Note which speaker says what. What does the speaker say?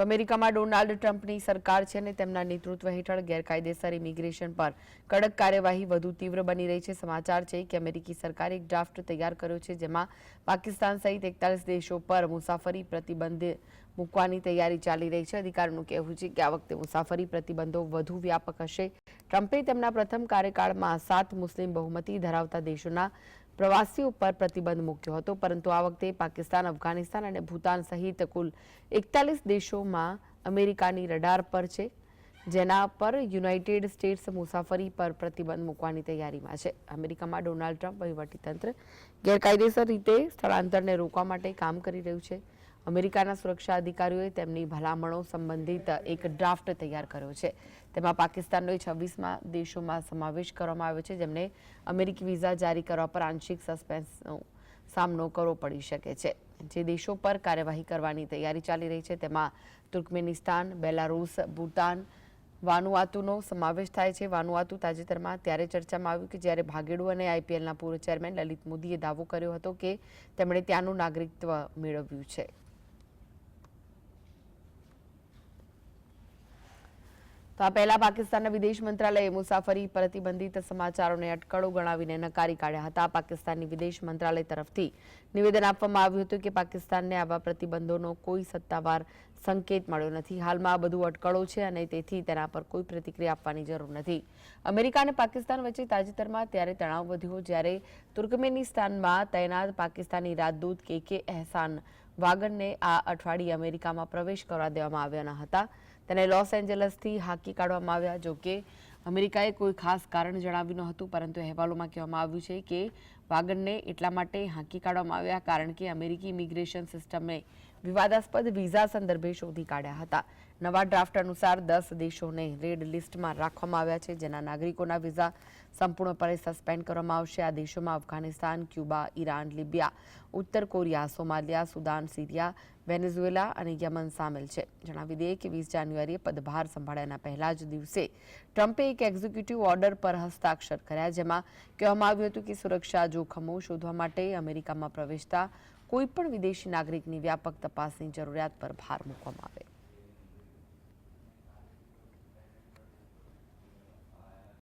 Speaker 1: તો અમેરિકામાં ડોનાલ્ડ ટ્રમ્પની સરકાર છે અને તેમના નેતૃત્વ હેઠળ ગેરકાયદેસર ઇમિગ્રેશન પર કડક કાર્યવાહી વધુ તીવ્ર બની રહી છે। સમાચાર છે કે અમેરિકી સરકારે એક ડ્રાફ્ટ તૈયાર કર્યો છે જેમાં પાકિસ્તાન સહિત 41 દેશો પર મુસાફરી પ્રતિબંધ મૂકવાની તૈયારી ચાલી રહી છે। અધિકારીઓનું કહેવું છે કે આ વખતે મુસાફરી પ્રતિબંધો વધુ વ્યાપક હશે। ટ્રમ્પે તેમના પ્રથમ કાર્યકાળમાં 7 મુસ્લિમ બહુમતી ધરાવતા દેશોના પ્રવાસીઓ પર પ્રતિબંધ મૂક્યો હતો, પરંતુ આ વખતે પાકિસ્તાન, અફઘાનિસ્તાન અને ભૂતાન સહિત કુલ 41 દેશોમાં અમેરિકાની રડાર પર છે, જેના પર યુનાઇટેડ સ્ટેટ્સ મુસાફરી પર પ્રતિબંધ મૂકવાની તૈયારીમાં છે। અમેરિકામાં ડોનાલ્ડ ટ્રમ્પ વહીવટીતંત્ર ગેરકાયદેસર રીતે સ્થળાંતરને રોકવા માટે કામ કરી રહ્યું છે। અમેરિકાના સુરક્ષા અધિકારીઓએ તેમની ભલામણો સંબંધિત એક ડ્રાફ્ટ તૈયાર કર્યો છે। તેમાં પાકિસ્તાનનો 26 દેશોમાં સમાવેશ કરવામાં આવ્યો છે, જેમને અમેરિકી વિઝા જારી કરવા પર આંશિક સસ્પેન્સનો સામનો કરવો પડી શકે છે। જે દેશો પર કાર્યવાહી કરવાની તૈયારી ચાલી રહી છે તેમાં તુર્કમેનિસ્તાન, બેલારૂસ, ભૂટાન, વાનુઆતુનો સમાવેશ થાય છે। વાનુઆતુ તાજેતરમાં ત્યારે ચર્ચામાં આવ્યું કે જ્યારે ભાગેડુ અને આઈપીએલના પૂર્વ ચેરમેન લલિત મોદીએ દાવો કર્યો હતો કે તેમણે ત્યાંનું નાગરિકત્વ મેળવ્યું છે। તો આ પહેલા પાકિસ્તાનના વિદેશ મંત્રાલયે મુસાફરી પ્રતિબંધિત સમાચારોને અટકળો ગણાવીને નકારી કાઢ્યા હતા। પાકિસ્તાનની વિદેશ મંત્રાલય તરફથી નિવેદન આપવામાં આવ્યું હતું કે પાકિસ્તાનને આવા પ્રતિબંધોનો કોઈ સત્તાવાર સંકેત મળ્યો નથી। હાલમાં આ બધું અટકળો છે અને તેથી તેના પર કોઈ પ્રતિક્રિયા આપવાની જરૂર નથી। અમેરિકા અને પાકિસ્તાન વચ્ચે તાજેતરમાં ત્યારે તણાવ વધ્યો જ્યારે તુર્કમેનિસ્તાનમાં તૈનાત પાકિસ્તાની રાજદૂત કે એહસાન વાગનને આ અઠવાડિયે અમેરિકામાં પ્રવેશ કરવા દેવામાં આવ્યા ન હતા। તેને લોસ એન્જલસથી હાંકી કાઢવામાં આવ્યા। જો કે અમેરિકાએ કોઈ ખાસ કારણ જણાવ્યું ન હતું, પરંતુ અહેવાલોમાં કહેવામાં આવ્યું છે કે વાગનને એટલા માટે હાંકી કાઢવામાં આવ્યા કારણ કે અમેરિકી ઇમિગ્રેશન સિસ્ટમે વિવાદાસ્પદ વિઝા સંદર્ભે શોધી કાઢ્યા હતા। નવા ડ્રાફ્ટ અનુસાર 10 દેશોને રેડ લિસ્ટમાં રાખવામાં આવ્યા છે, જેના નાગરિકોના વિઝા સંપૂર્ણપણે સસ્પેન્ડ કરવામાં આવશે। આ દેશોમાં અફઘાનિસ્તાન, ક્યુબા, ઈરાન, લિબિયા, ઉત્તર Korea, Somalia, Sudan, Syria, Venezuela અને યમન સામેલ છે। જણાવી દઈએ કે 20 જાન્યુઆરીએ પદભાર સંભાળ્યાના પહેલા જ દિવસે ટ્રમ્પે એક એક્ઝિક્યુટિવ ઓર્ડર પર હસ્તાક્ષર કર્યા, જેમાં કહેવામાં આવ્યું હતું કે સુરક્ષા જોખમો શોધવા માટે અમેરિકામાં પ્રવેશતા કોઈપણ વિદેશી નાગરિકની વ્યાપક તપાસની જરૂરિયાત પર ભાર મૂકવામાં આવે।